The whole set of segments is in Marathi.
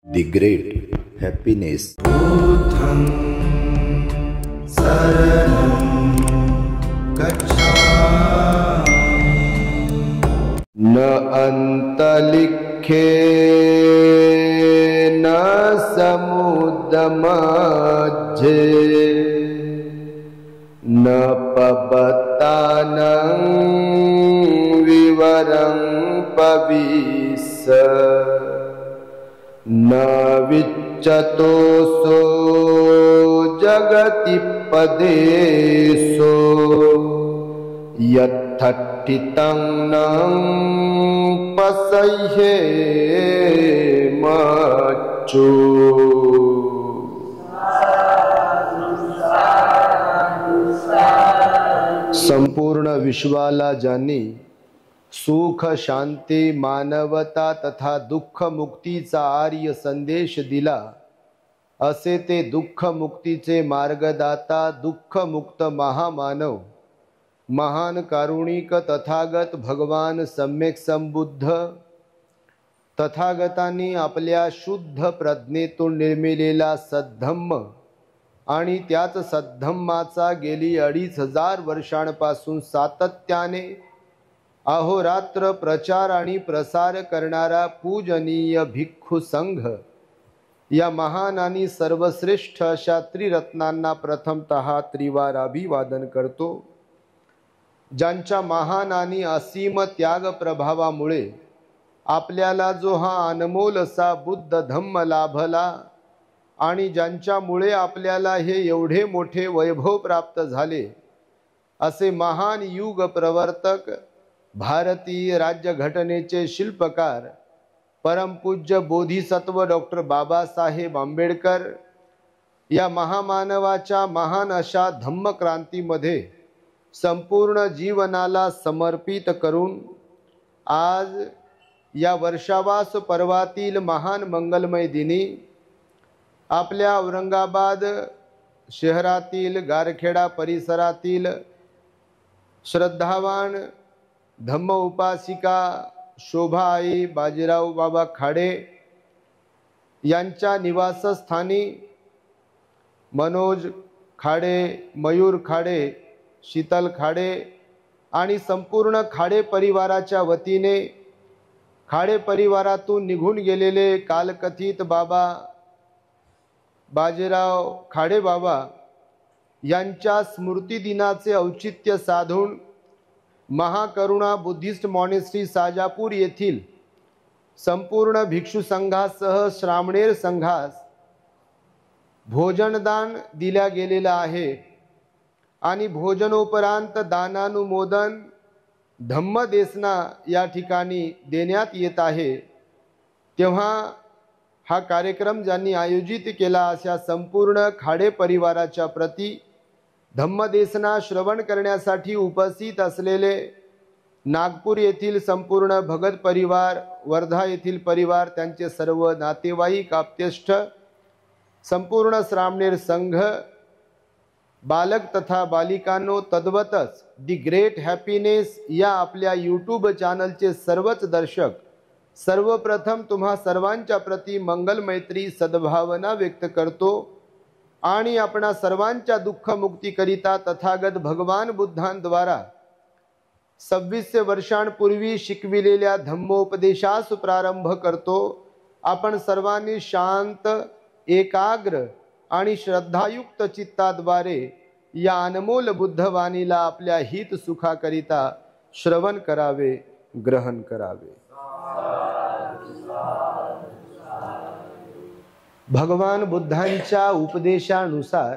The great happiness. बुद्धं शरणं गच्छामि। न अंतलिखे न समुद्रमध्ये न पबतानं विवरं पविस न विच्चतोऽसो जगति पदेशो यत्ठितं न पसह्ये मच्चो। संपूर्ण विश्वाला ज्यांनी सुख शांती मानवता तथा दुःख मुक्तीचा आर्य संदेश दिला, असे ते दुःख मुक्तीचे मार्गदाता दुःख मुक्त महामानव महान कारुणिक तथागत भगवान सम्यक संबुद्ध तथागतांनी आपल्या शुद्ध प्रज्ञेतून निर्मिलेला सद्धम्म आणि त्याच सद्धम्माचा गेली 2500 वर्षांपासून सातत्याने अहोरात्र प्रचार आणि प्रसार करणारा पूजनीय भिक्खू संघ या महान आणि सर्वश्रेष्ठ अशा त्रिरत्नांना प्रथमतः त्रिवार अभिवादन करतो, ज्यांच्या महान आणि असीम त्याग प्रभावामुळे आपल्याला जो हा अनमोल असा बुद्ध धम्म लाभला आणि ज्यांच्यामुळे आपल्याला हे एवढे मोठे वैभव प्राप्त झाले, असे महान युग प्रवर्तक भारतीय राज्यघटनेचे शिल्पकार परमपूज्य बोधिसत्व डॉक्टर बाबासाहेब आंबेडकर या महामानवाच्या महान अशा धम्मक्रांतीमध्ये संपूर्ण जीवनाला समर्पित करून आज या वर्षावास पर्वातील महान मंगलमय दिनी आपल्या औरंगाबाद शहरातील गारखेडा परिसरातील श्रद्धावान धम्म उपासिका शोभाई बाजीराव बाबा खाडे यांच्या निवासस्थानी मनोज खाडे, मयूर खाडे, शीतल खाडे आणि संपूर्ण खाडे परिवाराच्या वतीने खाडे परिवारातून निघून गेलेले कालकथित बाबा बाजीराव खाडे बाबा यांच्या स्मृती दिनाचे औचित्य साधून महाकरुणा बुद्धिस्ट मॉनेस्ट्री साजापूर येथील संपूर्ण भिक्षू संघासह श्रामणेर संघास भोजनदान दिल्या गेलेला आहे आणि भोजनोपरांत दानानुमोदन धम्मदेसना या ठिकाणी देण्यात येत आहे। तेव्हा हा कार्यक्रम ज्यांनी आयोजित केला अशा संपूर्ण खाडे परिवाराच्या प्रती धम्मदेसना श्रवण करण्यासाठी उपस्थित असलेले नागपूर येथील संपूर्ण भगत परिवार, वर्धा येथील परिवार, त्यांचे सर्व नातेवाईक आप्तेष्ट, संपूर्ण श्रामणेर संघ, बालक तथा बालिकांनो, तद्वतच दी ग्रेट हॅपीनेस या आपल्या यूट्यूब चॅनलचे सर्वच दर्शक, सर्वप्रथम तुम्हा सर्वांच्या प्रती मंगल मैत्री सद्भावना व्यक्त करतो आणि आपणा सर्वांच्या दुःख मुक्तीकरिता तथागत भगवान बुद्धांद्वारा 2600 वर्षांपूर्वी शिकविलेल्या धम्मोपदेशास प्रारंभ करतो। आपण सर्वांनी शांत, एकाग्र आणि श्रद्धायुक्त चित्ताद्वारे या अनमोल बुद्धवाणीला आपल्या हित सुखाकरिता श्रवण करावे, ग्रहण करावे। भगवान बुद्धांच्या उपदेशानुसार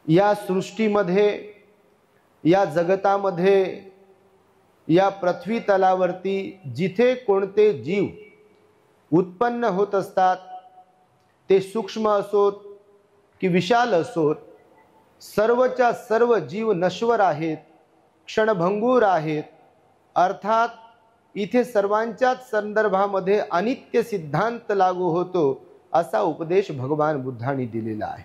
या सृष्टीमध्ये, या जगतामध्ये, या पृथ्वी तलावरती जिथे कोणते जीव उत्पन्न होत असतात, ते सूक्ष्म असोत की विशाल असोत, सर्वच्या सर्व जीव नश्वर आहेत, क्षणभंगूर आहेत। अर्थात इथे सर्वांच्याच संदर्भामध्ये अनित्य सिद्धांत लागू होतो असा उपदेश भगवान बुद्धांनी दिलेला आहे।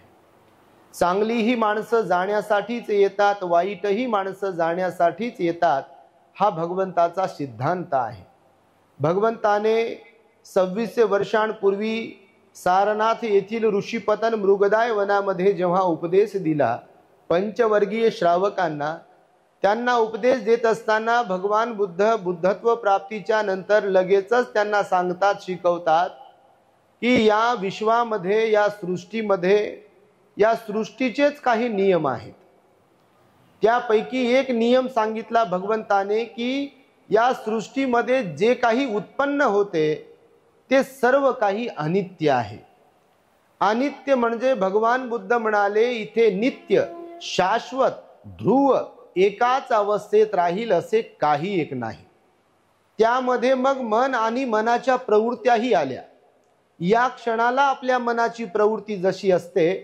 चांगलीही माणसं जाण्यासाठीच येतात, वाईटही माणसं जाण्यासाठीच येतात, हा भगवंताचा सिद्धांत आहे। भगवंताने 2600 वर्षांपूर्वी सारनाथ येथील ऋषीपतन मृगदाय वनामध्ये जेव्हा उपदेश दिला पंचवर्गीय श्रावकांना, त्यांना उपदेश देत असताना भगवान बुद्ध बुद्धत्व प्राप्तीच्या नंतर लगेचच त्यांना सांगतात, शिकवतात की या विश्वामध्ये, या सृष्टीमध्ये, या सृष्टीचेच काही नियम आहेत. त्यापैकी एक नियम सांगितला भगवंताने की या सृष्टीमध्ये जे काही उत्पन्न होते ते सर्व काही अनित्य आहे. अनित्य म्हणजे भगवान बुद्ध म्हणाले इथे नित्य, शाश्वत, ध्रुव, एकाच अवस्थेत राहील असे काही एक नाही. त्यामध्ये मग मन आणि मनाच्या प्रवृत्त्याही आल्या. या क्षणाला आपल्या मनाची प्रवृत्ती जशी असते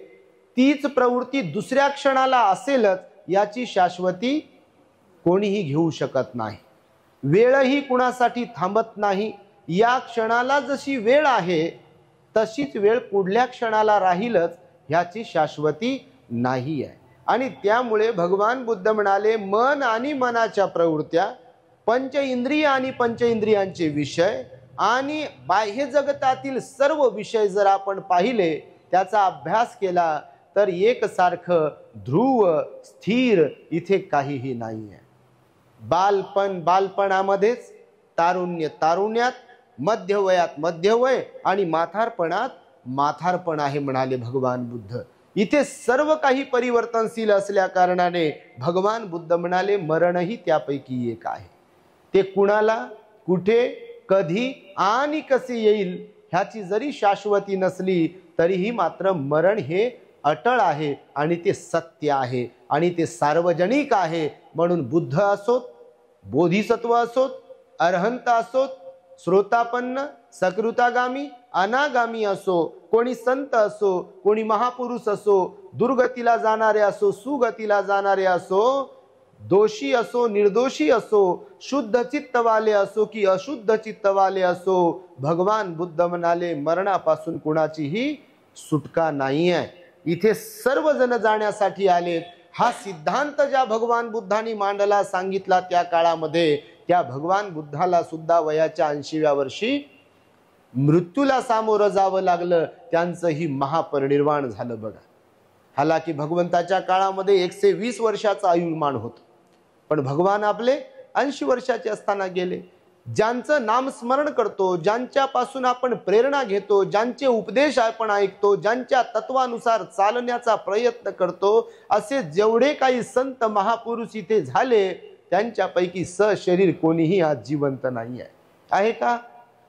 तीच प्रवृत्ती दुसऱ्या क्षणाला असेलच याची शाश्वती कोणीही घेऊ शकत नाही. वेळही कुणासाठी थांबत नाही. या क्षणाला जशी वेळ आहे तशीच वेळ पुढल्या क्षणाला राहीलच ह्याची शाश्वती नाही आहे. आणि त्यामुळे भगवान बुद्ध म्हणाले मन आणि मनाच्या प्रवृत्त्या, पंच इंद्रिय आणि पंच इंद्रियांचे विषय आणि बाह्य जगतातील सर्व विषय जर आपण पाहिले, त्याचा अभ्यास केला तर एकसारखं ध्रुव स्थिर इथे काहीही नाही आहे. बालपण बालपणामध्येच, तारुण्य तारुण्यात, मध्यवयात मध्यवय आणि म्हातारपणात म्हातारपण आहे म्हणाले भगवान बुद्ध. इथे सर्व काही परिवर्तनशील असल्या कारणाने भगवान बुद्ध म्हणाले मरणही त्यापैकी एक आहे. ते कुणाला, कुठे, कधी आणि कसे येईल ह्याची जरी शाश्वती नसली तरीही मात्र मरण हे अटळ आहे आणि ते सत्य आहे आणि ते सार्वजनिक आहे. म्हणून बुद्ध असोत, बोधिसत्व असोत, अरहंत असोत, श्रोतापन्न, सकृतागामी, अनागामी असो, कोणी संत असो, कोणी महापुरुष असो, दुर्गतीला जाणारे असो, सुगतीला जाणारे असो, दोषी असो, निर्दोषी असो, शुद्ध चित्तवाले असो की अशुद्ध चित्तवाले असो, भगवान बुद्ध म्हणाले मरणापासून कुणाचीही सुटका नाही आहे. इथे सर्वजण जाण्यासाठी आलेत. हा सिद्धांत ज्या भगवान बुद्धांनी मांडला, सांगितला त्या काळामध्ये, त्या भगवान बुद्धाला सुद्धा वयाच्या 80व्या वर्षी मृत्यूला सामोरं जावं लागलं. त्यांचंही महापरिनिर्वाण झालं बघा. हालाकी भगवंताच्या काळामध्ये 120 वर्षाचं आयुर्मान होतं, पण भगवान आपले 80 वर्षाचे असताना गेले. ज्यांचं नामस्मरण करतो, ज्यांच्यापासून आपण प्रेरणा घेतो, ज्यांचे उपदेश आपण ऐकतो, ज्यांच्या तत्वानुसार चालण्याचा प्रयत्न करतो, असे जेवढे काही संत महापुरुष इथे झाले त्यांच्यापैकी सशरीर कोणीही आज जिवंत नाही आहे का?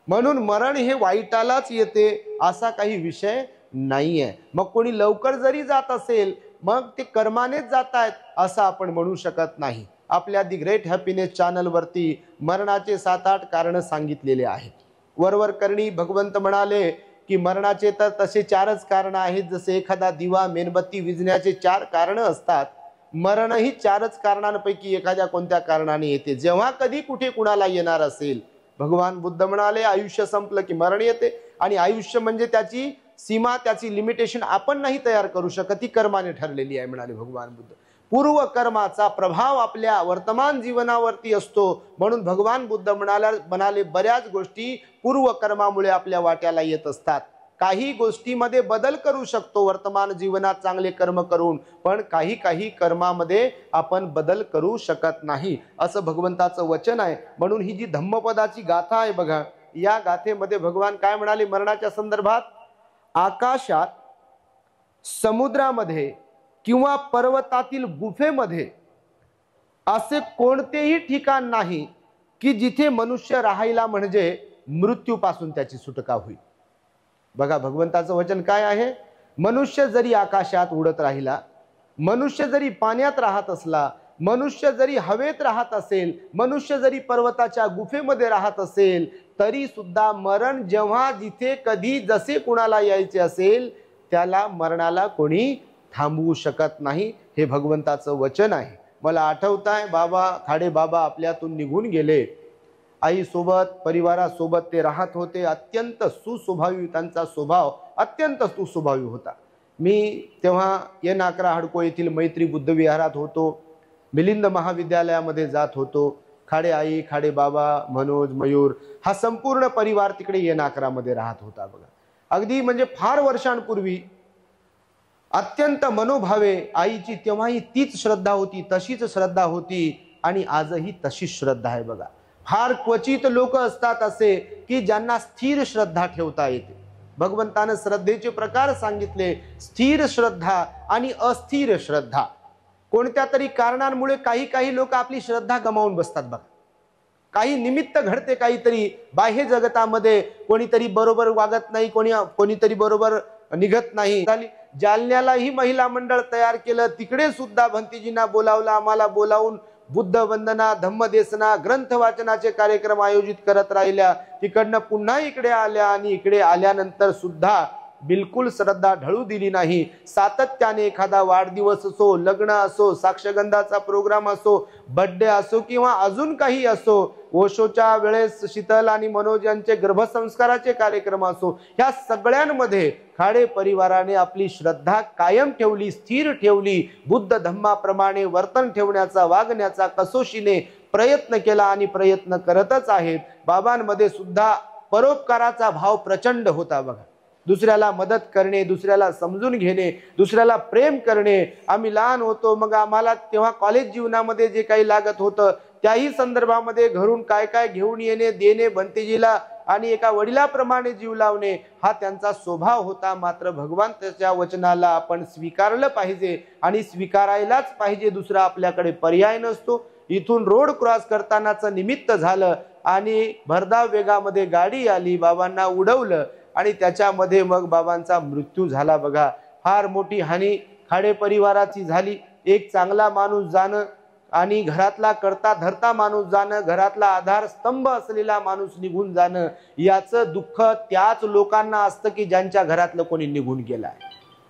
म्हणून मरण हे वाईटालाच येते असा काही विषय नाही आहे. मग कोणी लवकर जरी जात असेल मग ते कर्मानेच जात आहेत असं आपण म्हणू शकत नाही. आपल्या दी ग्रेट हॅपीनेस चॅनलवरती मरणाचे 7-8 कारण सांगितलेले आहेत. वरवर करणी भगवंत म्हणाले की मरणाचे तर तसे 4च कारण आहेत. जसे एखादा दिवा मेणबत्ती विझण्याचे 4 कारण असतात, मरणही 4च कारणांपैकी एखाद्या कोणत्या कारणाने येते. जेव्हा कधी कुठे कुणाला येणार असेल, भगवान बुद्ध म्हणाले आयुष्य संपलं की मरण येते. आणि आयुष्य म्हणजे त्याची सीमा, त्याची लिमिटेशन आपण नाही तयार करू शकत, ती कर्माने ठरलेली आहे म्हणाले भगवान बुद्ध. पूर्व कर्माचा प्रभाव आपल्या वर्तमान जीवनावरती असतो. म्हणून भगवान बुद्ध म्हणाले बऱ्याच गोष्टी पूर्व कर्मामुळे आपल्या वाट्याला येत असतात. काही गोष्टीमध्ये बदल करू शकतो वर्तमान जीवनात चांगले कर्म करून, पण काही कर्मामध्ये आपण बदल करू शकत नाही असं भगवंताचं वचन आहे. म्हणून ही जी धम्मपदाची गाथा आहे बघा, या गाथेमध्ये भगवान काय म्हणाले मरणाच्या संदर्भात, आकाशात, समुद्रामध्ये किंवा पर्वतातील गुफेमध्ये असे कोणतेही ठिकाण नाही की जिथे मनुष्य राहायला म्हणजे मृत्यूपासून त्याची सुटका होईल. बघा भगवंताचं वचन काय आहे, मनुष्य जरी आकाशात उडत राहिला, मनुष्य जरी पाण्यात राहत असला, मनुष्य जरी हवेत राहत असेल, मनुष्य जरी पर्वताच्या गुफेमध्ये राहत असेल, तरी सुद्धा मरण जेव्हा जिथे कधी जसे कुणाला यायचे असेल त्याला मरणाला कोणी थांबवू शकत नाही. हे भगवंताचं वचन आहे. मला आठवत आहे बाबा खाडे बाबा आपल्यातून निघून गेले. आईसोबत परिवारासोबत ते राहत होते. अत्यंत सुस्वभावी त्यांचा स्वभाव अत्यंत सुस्वभावी होता. मी तेव्हा N11 हडको येथील मैत्री बुद्ध विहारात होतो. मिलिंद महाविद्यालयामध्ये जात होतो. खाडे आई, खाडे बाबा, मनोज, मयूर हा संपूर्ण परिवार तिकडे येणाकरामध्ये राहत होता बघा. अगदी म्हणजे फार वर्षांपूर्वी अत्यंत मनोभावे आईची तेव्हाही तीच श्रद्धा होती, तशीच श्रद्धा होती आणि आजही तशीच श्रद्धा आहे बघा. फार क्वचित लोक असतात असे की ज्यांना स्थिर श्रद्धा ठेवता येते. भगवंतानं श्रद्धेचे प्रकार सांगितले, स्थिर श्रद्धा आणि अस्थिर श्रद्धा. कोणत्या तरी कारणांमुळे काही लोक आपली श्रद्धा गमावून बसतात बघा. काही निमित्त घडते, काहीतरी बाह्य जगतामध्ये कोणीतरी बरोबर वागत नाही, कोणीतरी बरोबर निघत नाही. जालन्यालाही महिला मंडळ तयार केलं, तिकडे सुद्धा भंतीजींना बोलावलं, आम्हाला बोलावून बुद्ध वंदना, धम्मदेसना, ग्रंथ वाचनाचे कार्यक्रम आयोजित करत राहिल्या. तिकडनं पुन्हा इकडे आल्या आणि इकडे आल्यानंतर सुद्धा बिलकुल श्रद्धा ढळू दिली नाही. सातत्याने एखादा वाढदिवस असो, लग्न असो, साक्षगंधाचा प्रोग्राम असो, बर्थडे असो किंवा अजून काही असो, ओशोच्या वेळेस शीतल आणि मनोज यांचे गर्भसंस्काराचे कार्यक्रम असो, ह्या सगळ्यांमध्ये खाडे परिवाराने आपली श्रद्धा कायम ठेवली, स्थिर ठेवली. बुद्ध धम्माप्रमाणे वर्तन ठेवण्याचा, वागण्याचा कसोशीने प्रयत्न केला आणि प्रयत्न करतच आहेत. बाबांमध्ये सुद्धा परोपकाराचा भाव प्रचंड होता बघा. दुसऱ्याला मदत करणे, दुसऱ्याला समजून घेणे, दुसऱ्याला प्रेम करणे. आम्ही लहान होतो, मग आम्हाला तेव्हा कॉलेज जीवनामध्ये जे काही लागत होतं त्याही संदर्भामध्ये घरून काय काय घेऊन येणे, देणे भंतेजीला आणि एका वडिलाप्रमाणे जीव लावणे हा त्यांचा स्वभाव होता. मात्र भगवान त्याच्या वचनाला आपण स्वीकारलं पाहिजे आणि स्वीकारायलाच पाहिजे. दुसरा आपल्याकडे पर्याय नसतो. इथून रोड क्रॉस करतानाचं निमित्त झालं आणि भरधाव वेगामध्ये गाडी आली, बाबांना उडवलं आणि त्याच्यामध्ये मग बाबांचा मृत्यू झाला बघा. फार मोठी हानी खाडे परिवाराची झाली. एक चांगला माणूस जाणं आणि घरातला करता धरता माणूस जाणं, घरातला आधार स्तंभ असलेला माणूस निघून जाणं, याचं दुःख त्याच लोकांना असतं की ज्यांच्या घरातलं कोणी निघून गेलाय.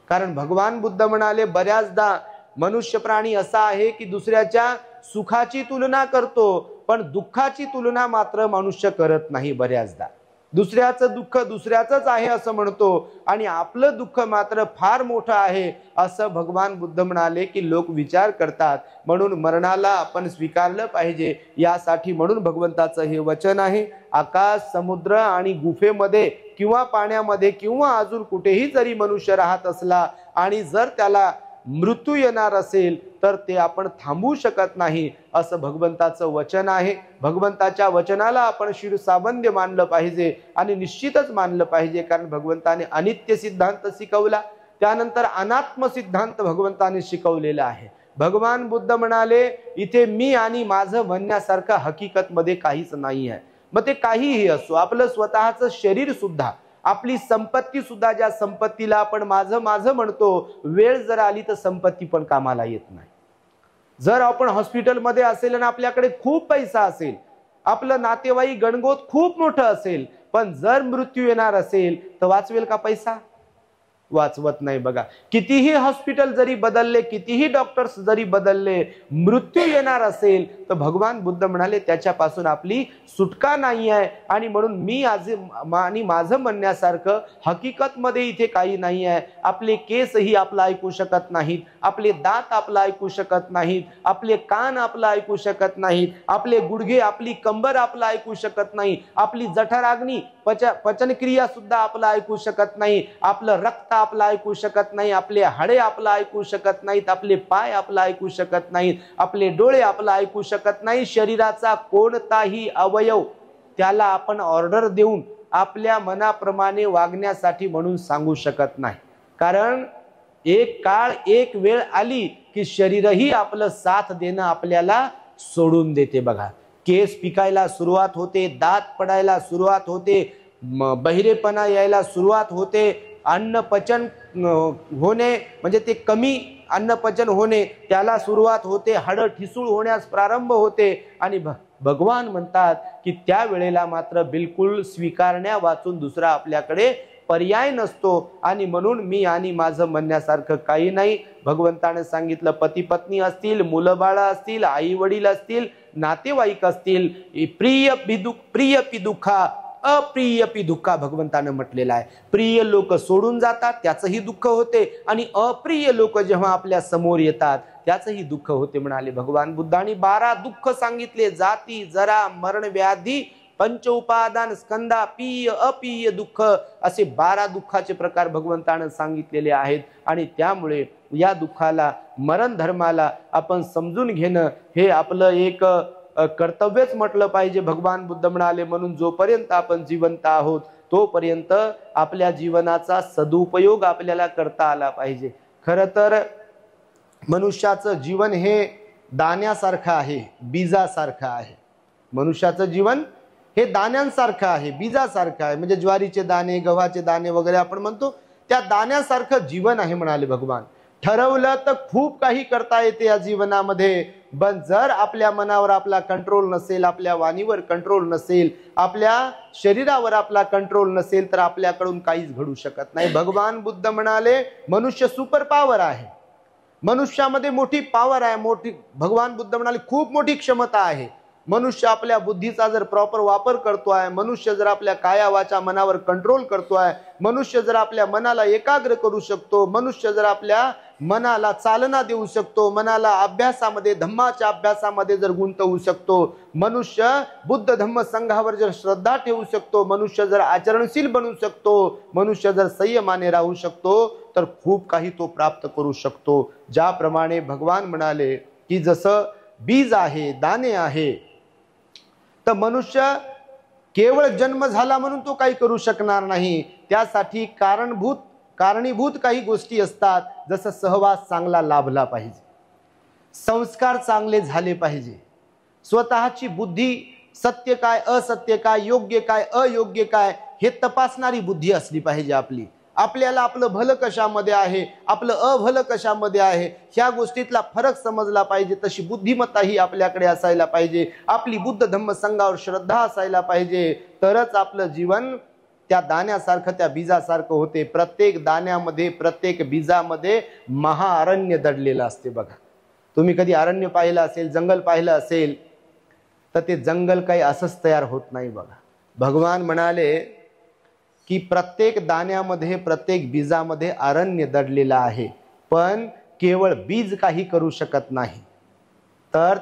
कारण भगवान बुद्ध म्हणाले, बऱ्याचदा मनुष्य प्राणी असा आहे की दुसऱ्याच्या सुखाची तुलना करतो पण दुःखाची तुलना मात्र मनुष्य करत नाही. बऱ्याचदा दुसऱ्याचं दुःख दुसऱ्याचंच आहे असं म्हणतो आणि आपलं दुःख मात्र फार मोठं आहे असं भगवान बुद्ध म्हणाले की लोक विचार करतात. म्हणून मरणाला आपण स्वीकारलं पाहिजे. यासाठी म्हणून भगवंताचं हे वचन आहे. आकाश, समुद्र आणि गुफेमध्ये किंवा पाण्यामध्ये किंवा अजून कुठेही जरी मनुष्य राहत असला आणि जर त्याला मृत्यू येणार असेल तर ते आपण थांबवू शकत नाही असं भगवंताचं वचन आहे. भगवंताच्या वचनाला आपण शिरसाबंद मानलं पाहिजे आणि निश्चितच मानलं पाहिजे. कारण भगवंताने अनित्य सिद्धांत शिकवला, त्यानंतर अनात्म सिद्धांत भगवंताने शिकवलेला आहे. भगवान बुद्ध म्हणाले, इथे मी आणि माझं म्हणण्यासारखं हकीकत मध्ये काहीच नाही आहे. मग ते काहीही असो, आपलं स्वतःचं शरीर सुद्धा, आपली संपत्ती सुद्धा, ज्या संपत्तीला आपण माझं माझं म्हणतो, वेळ जर आली तर संपत्ती पण कामाला येत नाही. जर आपण हॉस्पिटलमध्ये असेल आणि आपल्याकडे खूप पैसा असेल, आपलं नातेवाईक गणगोत खूप मोठं असेल, पण जर मृत्यू येणार असेल तर वाचवेल का पैसा? वाचवत नाही बघा. कितीही हॉस्पिटल जरी बदलले, कितीही डॉक्टर्स जरी बदलले, मृत्यू येणार असेल तर भगवान बुद्ध म्हणाले त्याच्यापासून आपली सुटका नाही आहे. आणि म्हणून मी आज आणि माझं म्हणण्यासारखं हकीकत मध्ये इथे काही नाही आहे. आपले केसही आपलं ऐकू शकत नाहीत, आपले दात आपलं ऐकू शकत नाहीत, आपले कान आपलं ऐकू शकत नाहीत, आपले गुडघे, आपली कंबर आपलं ऐकू शकत नाही, आपली जठराग्नी, पचनक्रिया सुद्धा आपलं ऐकू शकत नाही, आपलं रक्त आपलं ऐकू शकत नाही, आपले हाडे आपलं ऐकू शकत नाहीत, आपले पाय आपलं ऐकू शकत नाहीत, आपले डोळे आपलं ऐकू शकत नाही. शरीराचा कोणताही अवयव त्याला आपण ऑर्डर देऊन आपल्या मनाप्रमाणे वागण्यासाठी म्हणून सांगू शकत नाही. कारण एक काळ, एक वेळ आली की शरीरही आपलं साथ देणं आपल्याला सोडून देते बघा. केस पिकायला सुरुवात होते, दात पडायला सुरुवात होते, बहिरेपणा यायला सुरुवात होते, अन्न पचन होणे म्हणजे ते कमी अन्न पचन होणे त्याला सुरुवात होते, हाडं ठिसूळ होण्यास प्रारंभ होते. आणि भगवान म्हणतात की त्या वेळेला मात्र बिलकुल स्वीकारण्या वाचून दुसरा आपल्याकडे पर्याय नसतो. आणि म्हणून मी आणि माझं म्हणण्यासारखं काही नाही. भगवंताने सांगितलं, पती पत्नी असतील, मुलं बाळ असतील, आई वडील असतील, नातेवाईक असतील, प्रिय पिदुखा अप्रियपी दुःखा भगवंतानं म्हटलेलं आहे. प्रिय लोक सोडून जातात त्याचंही दुःख होते आणि अप्रिय लोक जेव्हा आपल्या समोर येतात त्याचंही दुःख होते म्हणाले भगवान बुद्धांनी. 12 दुःख सांगितले. जाती, जरा, मरण, व्याधी, पंच उपादान, स्कंदा, पीय अपिय दुःख, असे 12 दुःखाचे प्रकार भगवंतानं सांगितलेले आहेत. आणि त्यामुळे या दुःखाला, मरण धर्माला आपण समजून घेणं हे आपलं एक कर्तव्यच म्हटलं पाहिजे. भगवान बुद्ध म्हणाले म्हणून जोपर्यंत आपण जिवंत आहोत तोपर्यंत आपल्या जीवनाचा सदुपयोग आपल्याला करता आला पाहिजे. खरं तर मनुष्याचं जीवन हे दाण्यासारखं आहे, बीजासारखं आहे. मनुष्याचं जीवन हे दाण्यांसारखं आहे, बीजासारखं आहे. म्हणजे ज्वारीचे दाणे, गव्हाचे दाणे वगैरे आपण म्हणतो त्या दाण्यासारखं जीवन आहे म्हणाले भगवान. ठरवलं तर खूप काही करता येते या जीवनामध्ये, पण जर आपल्या मनावर आपला कंट्रोल नसेल, आपल्या वाणीवर कंट्रोल नसेल, आपल्या शरीरावर आपला कंट्रोल नसेल तर आपल्याकडून काहीच घडू शकत नाही. भगवान बुद्ध म्हणाले मनुष्य सुपर पॉवर आहे, मनुष्यामध्ये मोठी पॉवर आहे, मोठी. भगवान बुद्ध म्हणाले खूप मोठी क्षमता आहे. मनुष्य आपल्या बुद्धीचा जर प्रॉपर वापर करतो आहे, मनुष्य जर आपल्या काया वाचा मनावर कंट्रोल करतो आहे, मनुष्य जर आपल्या मनाला एकाग्र करू शकतो, मनुष्य जर आपल्या मनाला चालना देऊ शकतो, मनाला अभ्यासामध्ये, धम्माच्या अभ्यासामध्ये जर गुंतवू शकतो, मनुष्य बुद्ध धम्म संघावर जर श्रद्धा ठेवू शकतो, मनुष्य जर आचरणशील बनू शकतो, मनुष्य जर संयमाने राहू शकतो तर खूप काही तो प्राप्त करू शकतो. ज्याप्रमाणे भगवान म्हणाले की जसं बीज आहे, दाणे आहे, तर मनुष्य केवळ जन्म झाला म्हणून तो काही करू शकणार नाही. त्यासाठी कारणीभूत काही गोष्टी असतात. जसं सहवास चांगला लाभला पाहिजे, संस्कार चांगले झाले पाहिजे, स्वतःची बुद्धी सत्य काय, असत्य काय, योग्य काय, अयोग्य काय हे तपासणारी बुद्धी असली पाहिजे आपली. आपल्याला आपलं भलं कशामध्ये आहे, आपलं अभलं कशामध्ये आहे, ह्या गोष्टीतला फरक समजला पाहिजे. तशी बुद्धिमत्ता ही आपल्याकडे असायला पाहिजे. आपली बुद्ध धम्म संघावर श्रद्धा असायला पाहिजे. तरच आपलं जीवन त्या दाण्यासारखं, त्या बीजासारखं होते. प्रत्येक दाण्यामध्ये, प्रत्येक बीजामध्ये महाअरण्य दडलेलं असते. बघा, तुम्ही कधी अरण्य पाहिलं असेल, जंगल पाहिलं असेल, तर ते जंगल काही असंच तयार होत नाही. बघा, भगवान म्हणाले की प्रत्येक दाण्यामध्ये, प्रत्येक बीजामध्ये अरण्य दडलेलं आहे, पण केवळ बीज काही करू शकत नाही. तर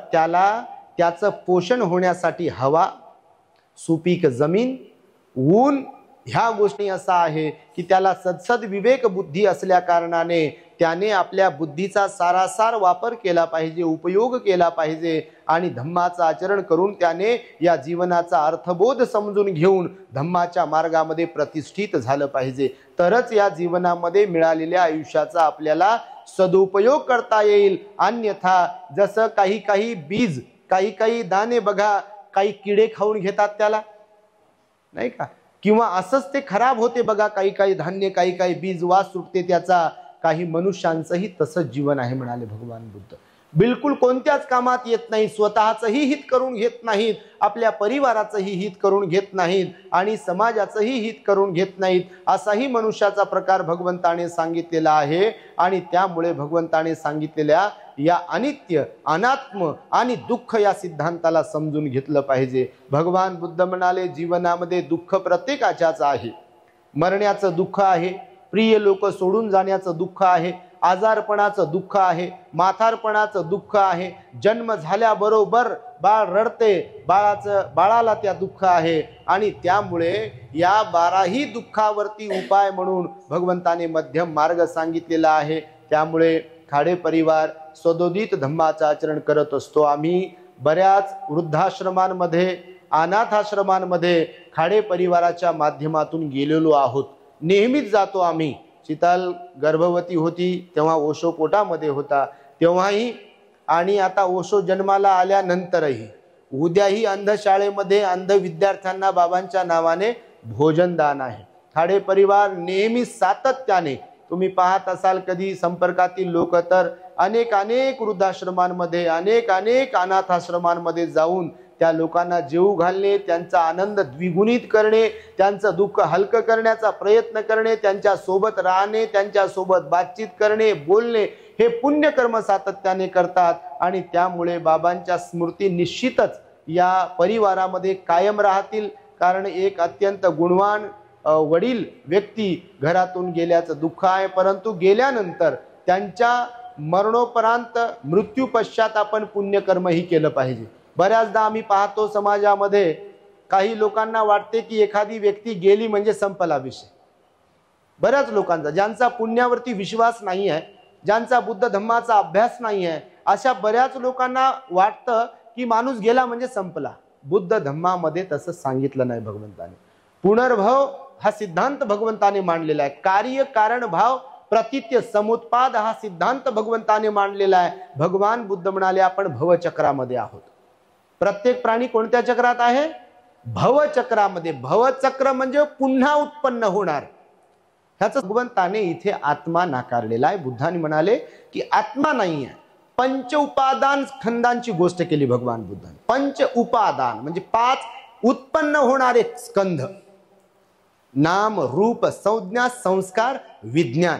त्याचं पोषण होण्यासाठी हवा, सुपीक जमीन, ऊन ह्या गोष्टी असा आहे की त्याला सदसद विवेक बुद्धी असल्या कारणाने त्याने आपल्या बुद्धीचा सारासार वापर केला पाहिजे, उपयोग केला पाहिजे आणि धम्माचं आचरण करून त्याने या जीवनाचा अर्थबोध समजून घेऊन धम्माच्या मार्गामध्ये प्रतिष्ठित झालं पाहिजे. तरच या जीवनामध्ये मिळालेल्या आयुष्याचा आपल्याला सदुपयोग करता येईल. अन्यथा जसं काही बीज, काही दाणे बघा, काही किडे खाऊन घेतात त्याला, नाही का, किंवा असंच ते खराब होते बघा. काही धान्य, काही बीज, वास सुटते त्याचा. काही मनुष्यांचंही तसंच जीवन आहे म्हणाले भगवान बुद्ध. बिलकुल कोणत्याच कामात येत नाही, स्वतःचंही हित करून घेत नाहीत, आपल्या परिवाराचंही हित करून घेत नाहीत आणि समाजाचंही हित करून घेत नाहीत. असाही मनुष्याचा प्रकार भगवंताने सांगितलेला आहे. आणि त्यामुळे भगवंताने सांगितलेल्या या अनित्य, अनात्म आणि दुःख या सिद्धांताला समजून घेतलं पाहिजे. भगवान बुद्ध म्हणाले जीवनामध्ये दुःख प्रत्येकाच्याच आहे. मरण्याचं दुःख आहे, प्रिय लोक सोडून जाण्याचं दुःख आहे, आजारपणाचं दुःख आहे, म्हातारपणाचं दुःख आहे, जन्म झाल्याबरोबर बाळ रडते, बाळाला त्या दुःख आहे. आणि त्यामुळे या 12ही दुःखावरती उपाय म्हणून भगवंताने मध्यम मार्ग सांगितलेला आहे. त्यामुळे खाडे परिवार सदोदित धम्माचं आचरण करत असतो. आम्ही बऱ्याच वृद्धाश्रमांमध्ये, अनाथाश्रमांमध्ये खाडे परिवाराच्या माध्यमातून गेलेलो आहोत. नेहमीच जातो आम्ही. शीतल गर्भवती होती तेव्हा ओशो पोटामध्ये होता तेव्हाही, आणि आता ओशो जन्माला आल्यानंतरही. उद्याही अंधशाळेमध्ये अंध विद्यार्थ्यांना बाबांच्या नावाने भोजनदान आहे. खाडे परिवार नेहमी सातत्याने, तुम्ही पाहत असाल कधी संपर्कातील लोक तर अनेक वृद्धाश्रमांमध्ये, अनेक अनाथाश्रमांमध्ये जाऊन त्या लोकांना जेवू घालणे, त्यांचा आनंद द्विगुणित करणे, त्यांचं दुःख हलकं करण्याचा प्रयत्न करणे, त्यांच्या सोबत राहणे, त्यांच्या सोबत बातचीत करणे, बोलणे, हे पुण्यकर्म सातत्याने करतात. आणि त्यामुळे बाबांच्या स्मृती निश्चितच या परिवारामध्ये कायम राहतील. कारण एक अत्यंत गुणवान वडील व्यक्ती घरातून गेल्याचं दुःख आहे, परंतु गेल्यानंतर त्यांच्या मरणोपरांत मृत्यू पश्चात आपण पुण्यकर्मही केलं पाहिजे. बऱ्याचदा आम्ही पाहतो समाजामध्ये काही लोकांना वाटते की एखादी व्यक्ती गेली म्हणजे संपला विषय. बऱ्याच लोकांचा, ज्यांचा पुण्यावरती विश्वास नाही आहे, ज्यांचा बुद्ध धम्माचा अभ्यास नाही आहे, अशा बऱ्याच लोकांना वाटतं की माणूस गेला म्हणजे संपला. बुद्ध धम्मामध्ये तसं सांगितलं नाही भगवंताने. पुनर्भव हा सिद्धांत भगवंताने मांडलेला आहे. कार्य कारण भाव प्रतित्य समुत्पाद हा सिद्धांत भगवंताने मांडलेला आहे. भगवान बुद्ध म्हणाले आपण भवचक्रामध्ये आहोत. प्रत्येक प्राणी कोणत्या चक्रात आहे? भवचक्रामध्ये. भवचक्र म्हणजे पुन्हा उत्पन्न होणार. ह्याचं भगवंताने इथे आत्मा नाकारलेला आहे. बुद्धाने म्हणाले की आत्मा नाही आहे. पंच उपादान स्कंदांची गोष्ट केली भगवान बुद्धाने. पंच उपादान म्हणजे 5 उत्पन्न होणारे स्कंध: नाम, रूप, संज्ञा, संस्कार, विज्ञान.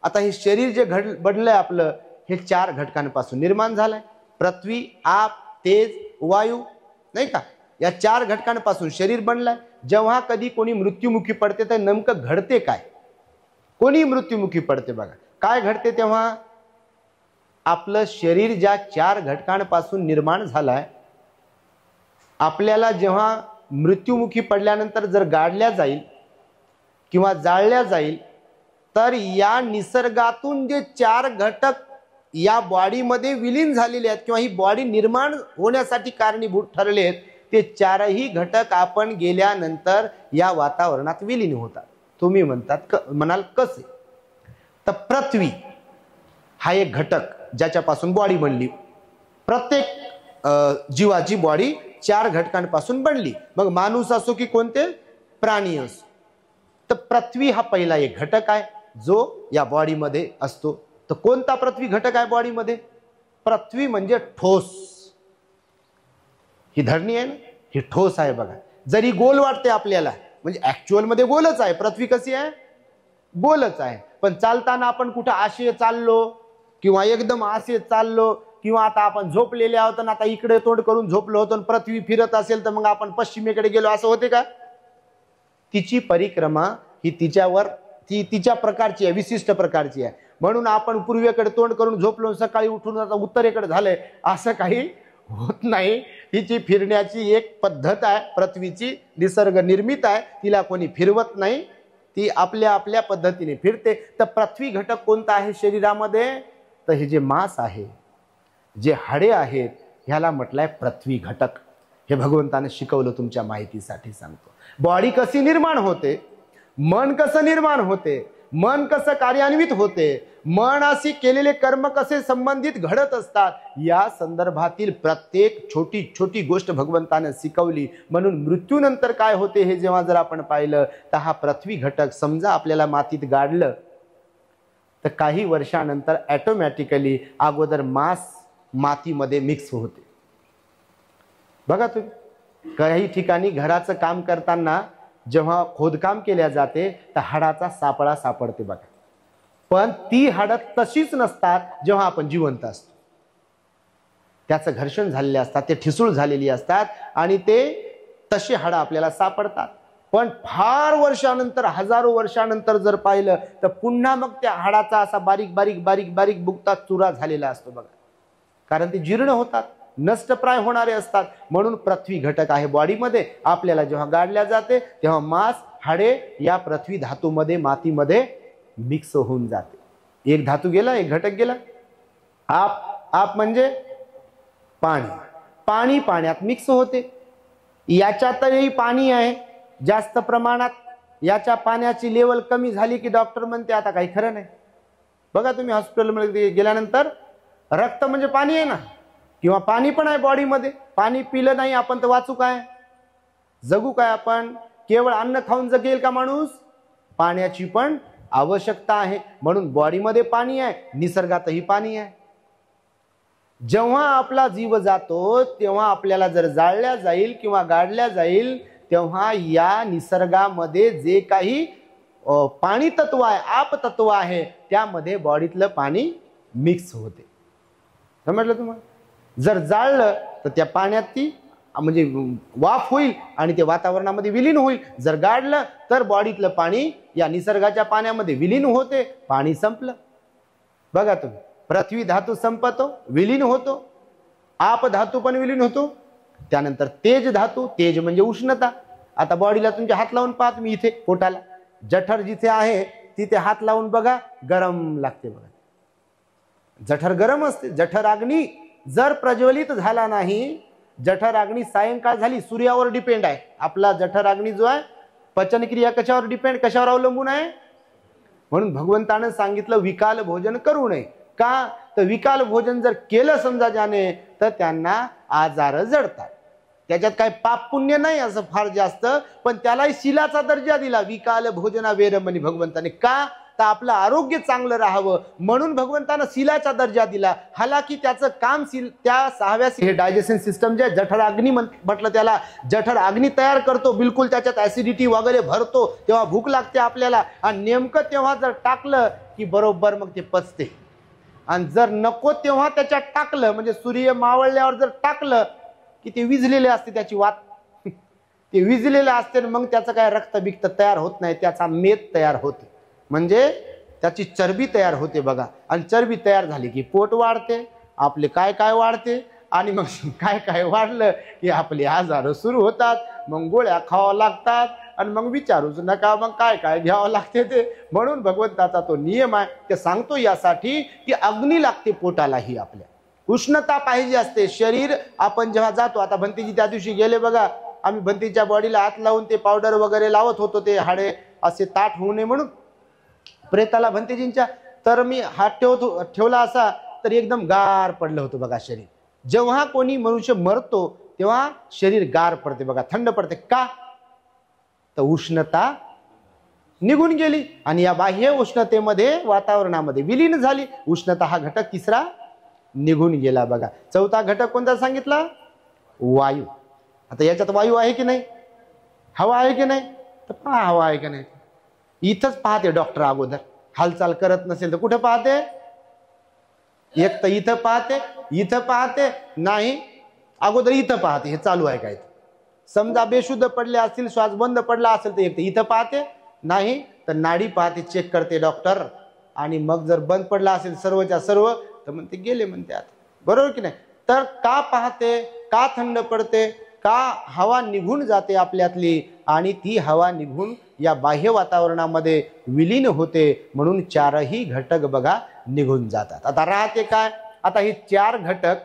आता हे शरीर जे बनलंय आपलं, हे 4 घटकांपासून निर्माण झालंय. पृथ्वी, आप, तेज, वायू, नाही का? या 4 घटकांपासून शरीर बनलंय. जेव्हा कधी कोणी मृत्युमुखी पडते तर नेमकं घडते काय? कोणी मृत्युमुखी पडते बघा, काय घडते तेव्हा? आपलं शरीर ज्या 4 घटकांपासून निर्माण झालाय, आपल्याला जेव्हा मृत्युमुखी पडल्यानंतर जर गाडल्या जाईल किंवा जाळल्या जाईल, तर या निसर्गातून जे 4 घटक या बॉडीमध्ये विलीन झालेले आहेत किंवा ही बॉडी निर्माण होण्यासाठी कारणीभूत ठरले आहेत, ते 4ही घटक आपण गेल्यानंतर या वातावरणात विलीन होतात. तुम्ही म्हणाल कसे? तर पृथ्वी हा एक घटक ज्याच्यापासून बॉडी बनली. प्रत्येक जीवाची बॉडी 4 घटकांपासून बनली. मग माणूस असो की कोणते प्राणी असो, तर पृथ्वी हा पहिला एक घटक आहे जो या बॉडीमध्ये असतो. तर कोणता पृथ्वी घटक आहे बॉडीमध्ये? पृथ्वी म्हणजे ठोस. ही धरणी आहे ना, ही ठोस आहे बघा. जरी गोल वाटते आपल्याला, म्हणजे ऍक्च्युअल मध्ये गोलच आहे. पृथ्वी कशी आहे? गोलच आहे. पण चालताना आपण कुठं आशे चाललो किंवा एकदम आशे चाललो, किंवा आता आपण झोपलेले आहोत आणि आता इकडे तोंड करून झोपलो होतो, पृथ्वी फिरत असेल तर मग आपण पश्चिमेकडे गेलो, असं होते का? तिची परिक्रमा ही तिच्या प्रकारची आहे, विशिष्ट प्रकारची आहे. म्हणून आपण पूर्वेकडे तोंड करून झोपलो, सकाळी उठून आता उत्तरेकडे झालंय, असं काही होत नाही. हिची फिरण्याची एक पद्धत आहे, पृथ्वीची निसर्ग निर्मित आहे, तिला कोणी फिरवत नाही, ती आपल्या आपल्या पद्धतीने फिरते. तर पृथ्वी घटक कोणता आहे शरीरामध्ये? तर हे जे मांस आहे, जे हाडे आहेत, ह्याला म्हटलंय पृथ्वी घटक. हे भगवंताने शिकवलं, तुमच्या माहितीसाठी सांगतो. बॉडी कशी निर्माण होते, मन कसं निर्माण होते, मन कसं कार्यान्वित होते, मनाशी केलेले कर्म कसे संबंधित घडत असतात, या संदर्भातील प्रत्येक छोटी छोटी गोष्ट भगवंताने शिकवली. म्हणून मृत्यूनंतर काय होते हे जेव्हा जर आपण पाहिलं, तर हा पृथ्वी घटक समजा आपल्याला मातीत गाडलं, तर काही वर्षानंतर ऑटोमॅटिकली अगोदर मांस मातीमध्ये मिक्स होते. बघा तुम्ही, काही ठिकाणी घराचं काम करताना जेव्हा खोदकाम केल्या जाते तर हाडाचा सापळा सापडते बघा. पण ती हाडं तशीच नसतात जेव्हा आपण जिवंत असतो. त्याचं घर्षण झालेले असतात, ते ठिसूळ झालेली असतात आणि ते तशी हाडं आपल्याला सापडतात. पण फार वर्षानंतर, हजारो वर्षानंतर जर पाहिलं तर पुन्हा मग त्या हाडाचा असा बारीक बारीक बारीक बारीक बुकता चुरा झालेला असतो बघा. कारण ते जीर्ण होतात, नष्टप्राय होणारे असतात. म्हणून पृथ्वी घटक आहे बॉडीमध्ये. आपल्याला जेव्हा गाडल्या जाते तेव्हा मांस, हाडे या पृथ्वी धातूमध्ये, मातीमध्ये मिक्स होऊन जाते. एक धातू गेला, एक घटक गेला. आप म्हणजे पाणी. पाणी पाण्यात मिक्स होते. याच्यातही पाणी आहे जास्त प्रमाणात. याच्या पाण्याची लेवल कमी झाली की डॉक्टर म्हणते आता काही खरं नाही. बघा तुम्ही हॉस्पिटलमध्ये गेल्यानंतर, रक्त म्हणजे पाणी आहे ना, किंवा पाणी पण आहे बॉडीमध्ये. पाणी पिलं नाही आपण तर वाचू काय, जगू काय आपण? केवळ अन्न खाऊन जगेल का माणूस? पाण्याची पण आवश्यकता आहे. म्हणून बॉडीमध्ये पाणी आहे, निसर्गातही पाणी आहे. जेव्हा आपला जीव जातो तेव्हा आपल्याला जर जाळल्या जाईल किंवा गाडल्या जाईल, तेव्हा या निसर्गामध्ये जे काही पाणी तत्व आहे, आप तत्व आहे, त्यामध्ये बॉडीतलं पाणी मिक्स होते. समजलं तुम्हाला? जर जाळलं तर त्या पाण्यात ती म्हणजे वाफ होईल आणि ते वातावरणामध्ये विलीन होईल. जर गाडलं तर बॉडीतलं पाणी या निसर्गाच्या पाण्यामध्ये विलीन होते, पाणी संपलं. बघा तुम्ही, पृथ्वी धातू संपतो, विलीन होतो. आप धातू पण विलीन होतो. त्यानंतर तेज धातू, तेज म्हणजे उष्णता. आता बॉडीला तुमच्या हात लावून पाहत मी, इथे पोटाला जठर जिथे आहे तिथे हात लावून बघा, गरम लागते बघा. जठर गरम असते. जठर अग्नी जर प्रज्वलित झाला नाही, जठर अग्नी सायंकाळ झाली, सूर्यावर डिपेंड आहे आपला जठर अग्नी जो आहे. पचनक्रिया कशावर डिपेंड, कशावर अवलंबून आहे. म्हणून भगवंतानं सांगितलं विकाल भोजन करू नये. का तर विकाल भोजन जर केलं समजा ज्याने, तर त्यांना आजार जडतात. त्याच्यात काय पाप पुण्य नाही असं फार जास्त, पण त्यालाही शिलाचा दर्जा दिला विकाल भोजना वेरमणी भगवंताने. का तर आपलं आरोग्य चांगलं राहावं म्हणून भगवंतानं शिलाचा दर्जा दिला. हालाकी त्याचं काम त्या 6व्या हे डायजेशन सिस्टम जे जठर अग्नी म्हटलं त्याला, जठर अग्नी तयार करतो. बिलकुल त्याच्यात ऍसिडिटी वगैरे भरतो, तेव्हा भूक लागते आपल्याला. आणि नेमकं तेव्हा जर टाकलं की बरोबर मग ते पचते. आणि जर नको तेव्हा त्याच्यात टाकलं, म्हणजे सूर्य मावळल्यावर जर टाकलं की ते विझलेले असते, त्याची वात ते विझलेलं असते. मग त्याचं काय रक्त बिक्त तयार होत नाही, त्याचा मेद तयार होते, म्हणजे त्याची चरबी तयार होते बघा. आणि चरबी तयार झाली की पोट वाढते, आपले काय काय वाढते. आणि मग काय काय वाढलं की आपले आजार सुरू होतात. मग गोळ्या खावा लागतात. आणि मग विचारूच नका मग काय काय घ्यावं लागते ते. म्हणून भगवंताचा तो नियम आहे ते सांगतो यासाठी की अग्नी लागते पोटालाही. आपल्या उष्णता पाहिजे असते. शरीर आपण जेव्हा जातो, आता भंतीजी त्या दिवशी गेले बघा, आम्ही भंतीच्या बॉडीला हात लावून ते पावडर वगैरे लावत होतो, ते हाडे असे ताट होऊ नये म्हणून प्रेताला भंतेजींच्या. तर मी हात ठेवला असा तर एकदम गार पडलं होतं बघा शरीर. जेव्हा कोणी मनुष्य मरतो तेव्हा शरीर गार पडते बघा, थंड पडते. का तर उष्णता निघून गेली आणि या बाह्य उष्णतेमध्ये वातावरणामध्ये विलीन झाली. उष्णता हा घटक तिसरा निघून गेला बघा. चौथा घटक कोणता सांगितला, वायू. आता याच्यात वायू आहे की नाही, हवा आहे की नाही, तर पहा हवा आहे की नाही. इथंच पाहते डॉक्टर अगोदर, हालचाल करत नसेल तर कुठे पाहते, एक तर इथं पाहते, इथं पाहते नाही, अगोदर इथं पाहते हे चालू आहे काय. समजा बेशुद्ध पडले असतील, श्वास बंद पडला असेल तर एक तर इथं पाहते, नाही तर नाडी पाहते, चेक करते डॉक्टर. आणि मग जर बंद पडला असेल सर्वच्या सर्व तर म्हणते गेले म्हणते आता, बरोबर की नाही. तर का पाहते, का थंड पडते, का हवा निघून जाते आपल्यातली आणि ती हवा निघून या बाह्य वातावरणामध्ये विलीन होते. म्हणून चारही घटक बघा निघून जातात. आता राहते काय, आता हे चार घटक,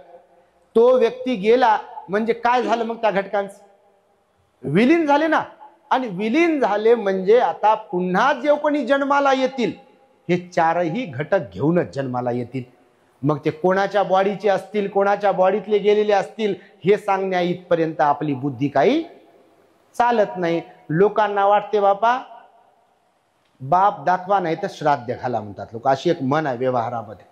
तो व्यक्ती गेला म्हणजे काय झालं, मग त्या घटकांचं विलीन झाले ना. आणि विलीन झाले म्हणजे आता पुन्हा जे कोणी जन्माला येतील हे चारही घटक घेऊनच जन्माला येतील. मग ते कोणाच्या बॉडीचे असतील, कोणाच्या बॉडीतले गेलेले असतील, हे सांगण्या इथपर्यंत आपली बुद्धी काही चालत नाही. लोकांना वाटते बापा बाप दाखवा नाही तर श्राद्ध घाला म्हणतात लोक, अशी एक मन आहे व्यवहारामध्ये.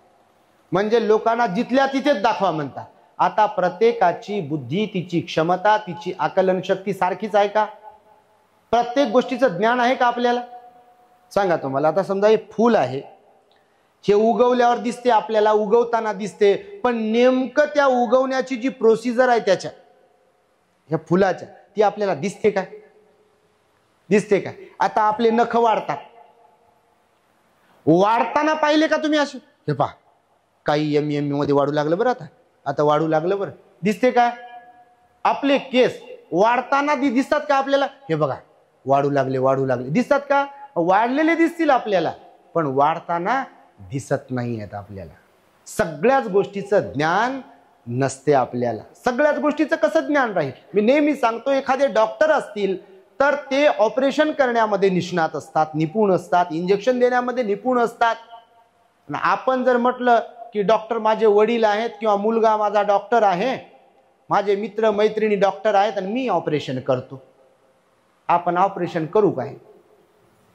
म्हणजे लोकांना जिथल्या तिथेच दाखवा म्हणतात. आता प्रत्येकाची बुद्धी, तिची क्षमता, तिची आकलन शक्ती सारखीच आहे का? प्रत्येक गोष्टीचं ज्ञान आहे का आपल्याला? सांगा तुम्हाला. आता समजा हे फूल आहे, हे उगवल्यावर दिसते आपल्याला, उगवताना दिसते, पण नेमकं त्या उगवण्याची जी प्रोसिजर आहे त्याच्या ह्या फुलाच्या, ती आपल्याला दिसते काय? दिसते काय? आता आपले नख वाढतात, वाढताना पाहिले का तुम्ही असे? हे पहा काही एम मध्ये वाढू लागलं बरं, आता वाढू लागलं बरं, दिसते काय? आपले केस वाढताना दिसतात का आपल्याला? हे बघा वाढू लागले, वाढू लागले, दिसतात का? वाढलेले दिसतील आपल्याला, पण वाढताना दिसत नाही आहेत आपल्याला. सगळ्याच गोष्टीचं ज्ञान नसते आपल्याला. सगळ्याच गोष्टीचं कसं ज्ञान राहील? मी नेहमी सांगतो, एखादे डॉक्टर असतील तर ते ऑपरेशन करण्यामध्ये निष्णात असतात, निपुण असतात, इंजेक्शन देण्यामध्ये निपुण असतात. आपण जर म्हटलं की डॉक्टर माझे वडील आहेत किंवा मुलगा माझा डॉक्टर आहे, माझे मित्र मैत्रिणी डॉक्टर आहेत आणि मी ऑपरेशन करतो, आपण ऑपरेशन करू काय?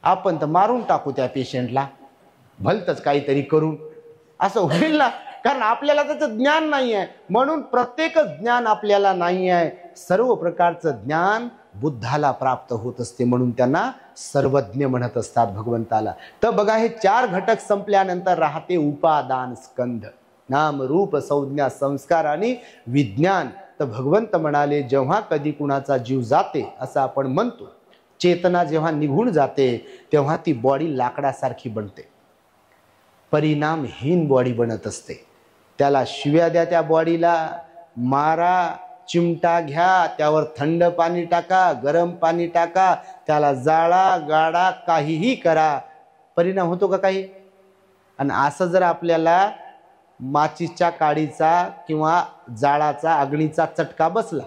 आपण तर मारून टाकू त्या पेशंटला, भलतच काहीतरी करून, असं होईल ना. कारण आपल्याला त्याचं ज्ञान नाही आहे. म्हणून प्रत्येकच ज्ञान आपल्याला नाही आहे. सर्व प्रकारचं ज्ञान बुद्धाला प्राप्त होत असते, म्हणून त्यांना सर्वज्ञ म्हणत असतात भगवंताला. तर बघा, हे चार घटक संपल्यानंतर राहते उपादान स्कंध, नाम रूप संज्ञा संस्कार आणि विज्ञान. तर भगवंत म्हणाले जेव्हा कधी कुणाचा जीव जाते असं आपण म्हणतो, चेतना जेव्हा निघून जाते तेव्हा ती बॉडी लाकडासारखी बनते, परिणामहीन बॉडी बनत असते. त्याला शिव्या द्या त्या बॉडीला, मारा, चिमटा घ्या, त्यावर थंड पाणी टाका, गरम पाणी टाका, त्याला जाळा गाडा, काहीही करा, परिणाम होतो का काही? आणि असं जर आपल्याला माचीच्या काडीचा किंवा जाळाचा अग्नीचा चटका बसला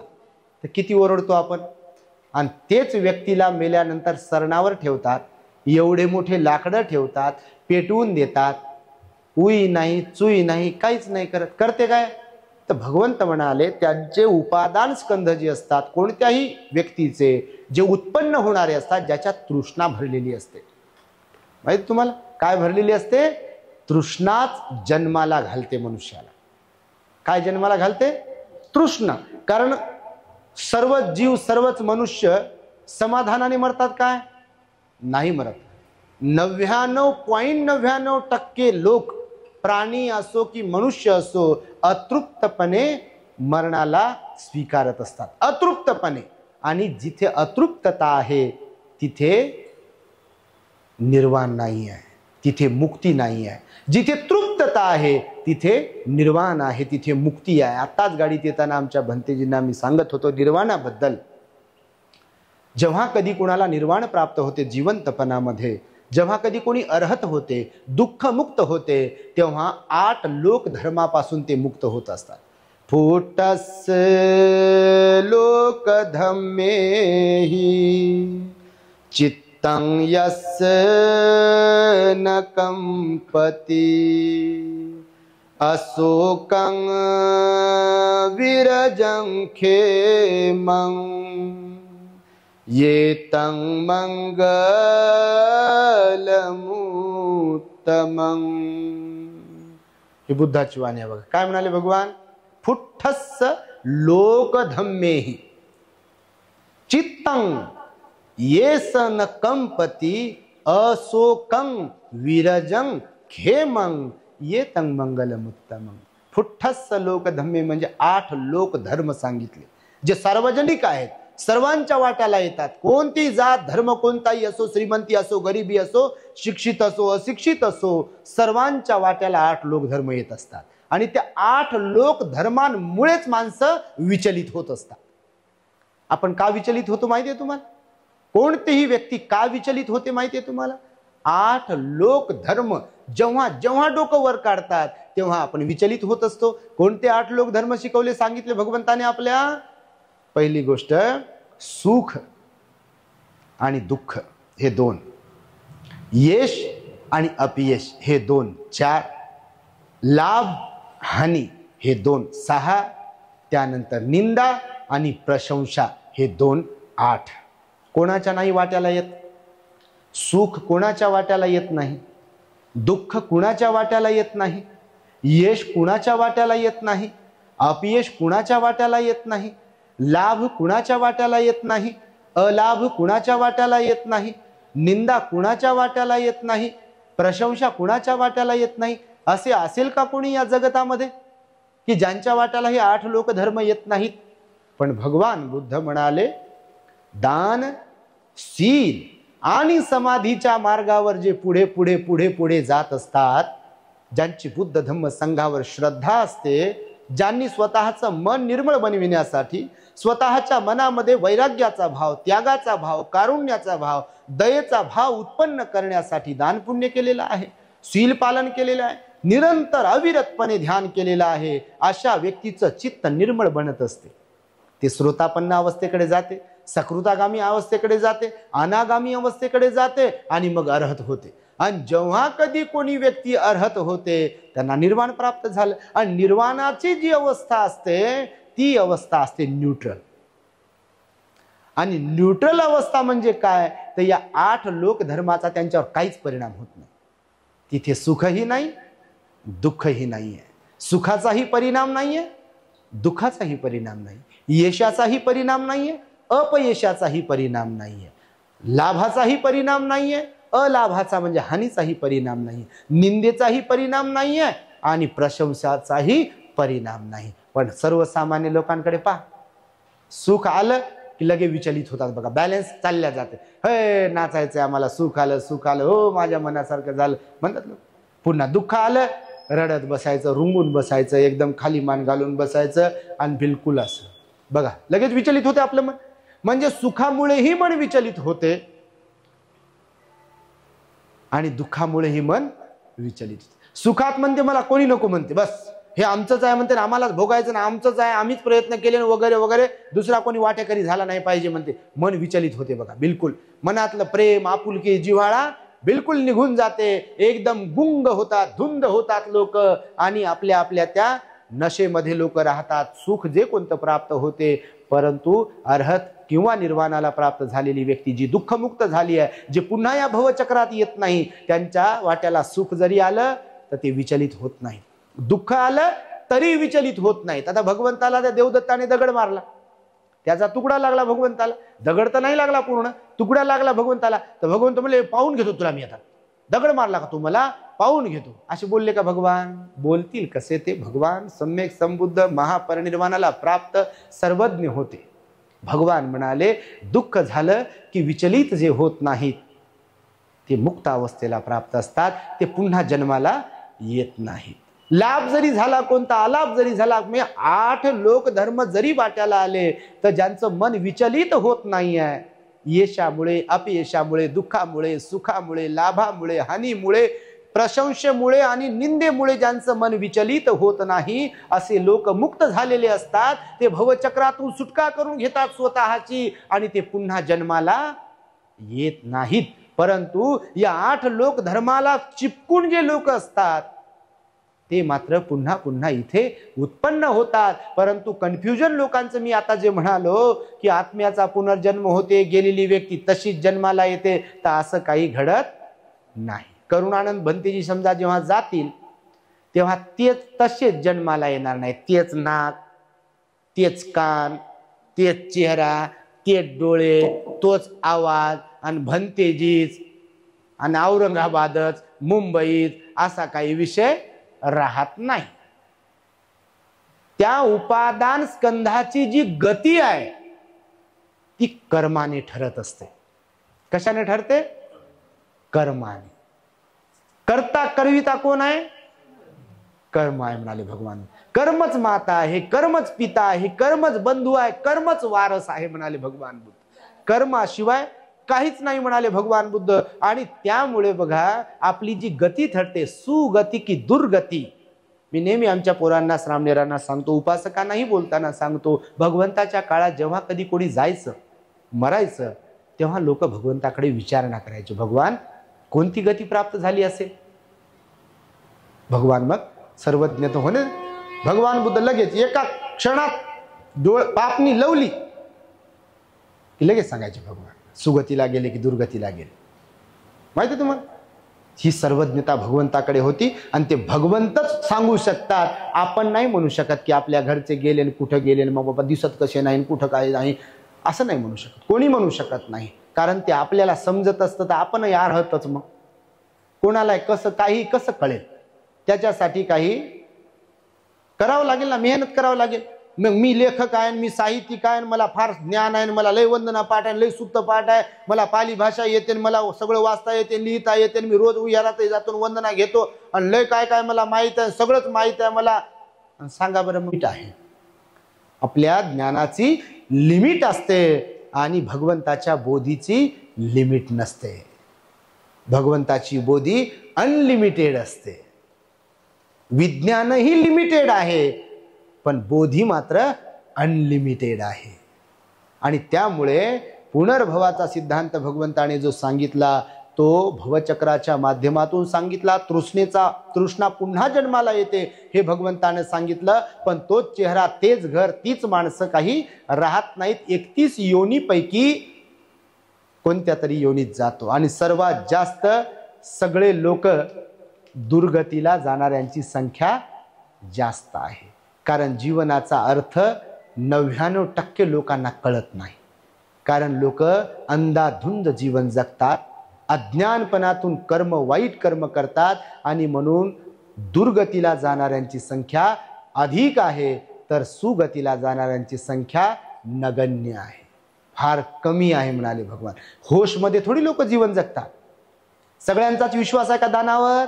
तर किती ओरडतो आपण. आणि तेच व्यक्तीला मेल्यानंतर सरणावर ठेवतात, एवढे मोठे लाकडं ठेवतात, पेटवून देतात, उई नाही चुई नाही, काहीच नाही करत. करते काय? तर भगवंत म्हणाले त्यांचे उपादान स्कंध जे असतात कोणत्याही व्यक्तीचे, जे उत्पन्न होणारे असतात, ज्याच्यात तृष्णा भरलेली असते. माहिती तुम्हाला काय भरलेली असते? तृष्णाच जन्माला घालते मनुष्याला. काय जन्माला घालते? तृष्णा. कारण सर्व जीव सर्वच मनुष्य समाधानाने मरतात काय? नाही मरत. 99.99% लोक, प्राणी असो की मनुष्य असो, अतृप्तपणे मरणाला स्वीकारत असतात, अतृप्तपणे. आणि जिथे अतृप्तता आहे तिथे निर्वाण नाही आहे, तिथे मुक्ती नाही आहे. जिथे तृप्तता आहे तिथे निर्वाण आहे, तिथे मुक्ती आहे. आताच गाडीत येताना आमच्या भंतेजींना मी सांगत होतो निर्वाणाबद्दल. जेव्हा कधी कोणाला निर्वाण प्राप्त होते जीवंतपणामध्ये, जेव्हा कधी कोणी अर्हत होते, दुःखमुक्त होते, तेव्हा 8 लोक धर्मापासून ते मुक्त होत असतात. फुटस लोक धम्मेहि चित्तं यस्य न कंपति अशोकं विरजं खेमं ये तं मंगलमुत्तमं. ही बुद्धाची वाणी आहे बघा. काय म्हणाले भगवान? फुट्ठस्स लोकधम्मेहि चित्तं येस न कंपति अशोकं विरजं खेमं ये तं मंगलमुत्तमं. फुट्ठस्स लोकधम्मे म्हणजे 8 लोक धर्म सांगितले, जे सार्वजनिक आहेत, सर्वांच्या वाट्याला येतात. कोणती जात धर्म कोणताही असो, श्रीमंती असो गरिबी असो, शिक्षित असो अशिक्षित असो, सर्वांच्या वाट्याला 8 लोक धर्म येत असतात. आणि त्या 8 लोक धर्मांमुळेच माणसं विचलित होत असतात. आपण का विचलित होतो माहिती आहे तुम्हाला? कोणतीही व्यक्ती का विचलित होते माहिती आहे तुम्हाला? 8 लोक धर्म जेव्हा जेव्हा डोकं वर काढतात तेव्हा आपण विचलित होत असतो. कोणते 8 लोक धर्म शिकवले सांगितले भगवंताने आपल्या? पहिली गोष्ट सुख आणि दुःख हे 2, यश आणि अपयश हे 2, 4, लाभ हानी हे 2, 6, त्यानंतर निंदा आणि प्रशंसा हे 2, 8. कोणाच्या नाही वाट्याला येत? सुख कोणाच्या वाट्याला येत नाही, दुःख कुणाच्या वाट्याला येत नाही, यश कुणाच्या वाट्याला येत नाही, अपयश कुणाच्या वाट्याला येत नाही, लाभ कुणाच्या वाट्याला येत नाही, अलाभ कुणाच्या वाट्याला येत नाही, निंदा कुणाच्या वाट्याला येत नाही, प्रशंसा कुणाच्या वाट्याला येत नाही. असे असेल का कोणी या जगतामध्ये की ज्यांच्या वाट्याला हे 8 लोक धर्म येत नाहीत? पण भगवान बुद्ध म्हणाले दान, शील आणि समाधीच्या मार्गावर जे पुढे पुढे पुढे पुढे जात असतात, ज्यांची बुद्ध धम्म संघावर श्रद्धा असते, ज्यांनी स्वतःचं मन निर्मळ बनविण्यासाठी स्वतःच्या मनामध्ये वैराग्याचा भाव, त्यागाचा भाव, कारुण्याचा भाव, दयेचा भाव उत्पन्न करण्यासाठी दान पुण्य केलेलं आहे, शील पालन केलेलं आहे, निरंतर अविरतपणे ध्यान केलेलं आहे, अशा व्यक्तीचं चित्त निर्मळ बनत असते. ते श्रोतापन्न अवस्थेकडे जाते, सकृतागामी अवस्थेकडे जाते, अनागामी अवस्थेकडे जाते आणि मग अर्हत होते. आणि जेव्हा कधी कोणी व्यक्ती अर्हत होते त्यांना निर्वाण प्राप्त झालं. आणि निर्वाणाची जी अवस्था असते ती अवस्था असते न्यूट्रल. आणि न्यूट्रल अवस्था म्हणजे काय? तर या 8 लोक धर्माचा त्यांच्यावर काहीच परिणाम होत नाही. तिथे सुखही नाही, दुःखही नाहीये, सुखाचाही परिणाम नाहीये, दुःखाचाही परिणाम नाही, यशाचाही परिणाम नाहीये, अपयशाचाही परिणाम नाहीये, लाभाचाही परिणाम नाहीये, अलाभाचा म्हणजे हानीचाही परिणाम नाही, निंदेचाही परिणाम नाहीये आणि प्रशंसाचाही परिणाम नाही. पण सर्वसामान्य लोकांकडे पहा, सुख आलं की लगे विचलित होतात बघा, बॅलन्स चालल्या जाते. हे नाचायचं आम्हाला, सुख आलं सुख आलं, हो माझ्या मनासारखं झालं म्हणतात लोक. पुन्हा दुःख आलं, रडत बसायचं, रुंगून बसायचं, एकदम खाली मान घालून बसायचं आणि बिलकुल असं बघा लगेच विचलित होते आपलं मन. म्हणजे सुखामुळेही मन विचलित होते आणि दुःखामुळेही मन विचलित होते. सुखात म्हणते मला कोणी नको म्हणते, बस हे आमचंच आहे म्हणते, आम्हालाच भोगायचं ना, आमचंच आहे, आम्हीच प्रयत्न केले वगैरे वगैरे, दुसरा कोणी वाटेकरी झाला नाही पाहिजे म्हणते. मन विचलित होते बघा, बिलकुल मनातलं प्रेम आपुलकी जिव्हाळा बिलकुल निघून जाते. एकदम गुंग होतात, धुंद होतात लोक आणि आपल्या आपल्या त्या नशेमध्ये लोक राहतात. सुख जे कोणतं प्राप्त होते, परंतु अर्हत किंवा निर्वाणाला प्राप्त झालेली व्यक्ती जी दुःखमुक्त झाली आहे, जे पुन्हा या भवचक्रात येत नाही, त्यांच्या वाट्याला सुख जरी आलं तर ते विचलित होत नाही, दुःख आलं तरी विचलित होत नाहीत. आता भगवंताला त्या देवदत्ताने दगड मारला, त्याचा तुकडा लागला भगवंताला, दगड तर नाही लागला पूर्ण, तुकडा लागला भगवंताला. तर भगवंत म्हणले पाहून घेतो तुला मी, आता दगड मारला का तू, मला पाहून घेतो. असे बोलले का भगवान? बोलतील कसे ते भगवान? सम्यक संबुद्ध महापरिनिर्वाणाला प्राप्त सर्वज्ञ होते. भगवान म्हणाले दुःख झालं की विचलित जे होत नाहीत ते मुक्त अवस्थेला प्राप्त असतात, ते पुन्हा जन्माला येत नाहीत. लाभ जरी झाला, कोणता अलाभ जरी झाला, म्हणजे 8 लोक धर्म जरी वाट्याला आले तर ज्यांचं मन विचलित होत नाही आहे, यशामुळे अपयशामुळे, दुःखामुळे सुखामुळे, लाभामुळे हानीमुळे, प्रशंसेमुळे आणि निंदेमुळे ज्यांचं मन विचलित होत नाही, असे लोक मुक्त झालेले असतात. ते भवचक्रातून सुटका करून घेतात स्वतःची आणि ते पुन्हा जन्माला येत नाहीत. परंतु या 8 लोक धर्माला चिपकून जे लोक असतात ते मात्र पुन्हा पुन्हा इथे उत्पन्न होतात. परंतु कन्फ्युजन लोकांचं मी आता जे म्हणालो की आत्म्याचा पुनर्जन्म होते, गेलेली व्यक्ती तशीच जन्माला येते, तर असं काही घडत नाही. करुणानंद भंतेजी समजा जेव्हा जातील तेव्हा तेच तसेच जन्माला येणार नाही. तेच नाक, तेच कान, तेच चेहरा, तेच डोळे, तोच आवाज आणि भंतेजीच आणि औरंगाबादच, मुंबईत असा काही विषय राहत नाही. त्या उपादान स्कंधाची जी गती आहे ती कर्माने ठरत असते. कशाने ठरते? कर्माने. करता करविता कोण आहे? कर्म आहे म्हणाले भगवान. कर्मच माता आहे, कर्मच पिता आहे, कर्मच बंधू आहे, कर्मच वारस आहे म्हणाले भगवान बुद्ध. कर्माशिवाय काहीच नाही म्हणाले भगवान बुद्ध. आणि त्यामुळे बघा आपली जी गती ठरते, सुगती की दुर्गती. मी नेहमी आमच्या पोरांना, श्रामणेरांना सांगतो, उपासकांनाही बोलताना सांगतो, भगवंताच्या काळात जेव्हा कधी कोणी जायचं, मरायचं, तेव्हा लोक भगवंताकडे विचारणा करायचे, भगवान कोणती गती प्राप्त झाली असेल? भगवान मग सर्वज्ञ तर होणे. भगवान बुद्ध लगेच एका क्षणात पापणी लवली की लगेच सांगायचे भगवान सुगतीला गेले की दुर्गतीला गेले. माहिती तुम्हाला? ही सर्वज्ञता भगवंताकडे होती आणि ते भगवंतच सांगू शकतात. आपण नाही म्हणू शकत की आपल्या घरचे गेले आणि कुठं गेले, मग बाबा दिसत कसे नाही, कुठं काय नाही, असं नाही म्हणू शकत. कोणी म्हणू शकत नाही, कारण ते आपल्याला समजत असतं तर आपण अर्हतच. मग कोणाला कसं काही कसं कळेल? त्याच्यासाठी काही करावं लागेल ना, मेहनत करावं लागेल. मग मी लेखक आहे, मी साहित्यिक आहे, मला फार ज्ञान आहे, मला लय वंदना पाठ आहे, लय सुत्त पाठ आहे, मला पाली भाषा येते, मला सगळं वाचता येते, लिहिता येते, मी रोज उयारात जातो, वंदना घेतो आणि लय काय काय मला माहित आहे, सगळंच माहित आहे मला. सांगा बरं, लिमिट आहे. आपल्या ज्ञानाची लिमिट असते आणि भगवंताच्या बोधीची लिमिट नसते. भगवंताची बोधी अनलिमिटेड असते. विज्ञानही लिमिटेड आहे पण बोधी मात्र अनलिमिटेड आहे. आणि त्यामुळे पुनर्भवाचा सिद्धांत भगवंताने जो सांगितला तो भवचक्राच्या माध्यमातून सांगितला. तृष्णा पुन्हा जन्माला येते हे भगवंताने सांगितलं. पण तोच चेहरा, तेच घर, तीच माणसं काही राहत नाहीत. 31 योनीपैकी कोणत्या तरी योनीत जातो आणि सर्वात जास्त सगळे लोक दुर्गतीला जाणाऱ्यांची संख्या जास्त आहे. कारण जीवनाचा अर्थ 99% लोकांना कळत नाही. कारण लोक अंधाधुंद जीवन जगतात, अज्ञानपणातून वाईट कर्म करतात आणि म्हणून दुर्गतीला जाणाऱ्यांची संख्या अधिक आहे, तर सुगतीला जाणाऱ्यांची संख्या नगण्य आहे, फार कमी आहे म्हणाले भगवान. होशमध्ये थोडी लोक जीवन जगतात. सगळ्यांचाच विश्वास आहे का दानावर?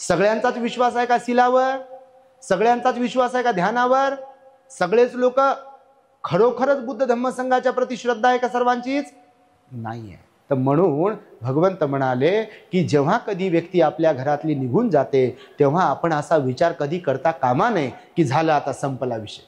सगळ्यांचाच विश्वास आहे का शिलावर? सगळ्यांचाच विश्वास आहे का ध्यानावर? सगळेच लोक खरोखरच बुद्ध धम्म संघाच्या प्रति श्रद्धा आहे का सर्वांचीच? नाही आहे. तर म्हणून भगवंत म्हणाले की जेव्हा कधी व्यक्ती आपल्या घरातली निघून जाते तेव्हा आपण असा विचार कधी करता कामा नये की झालं आता संपला विषय.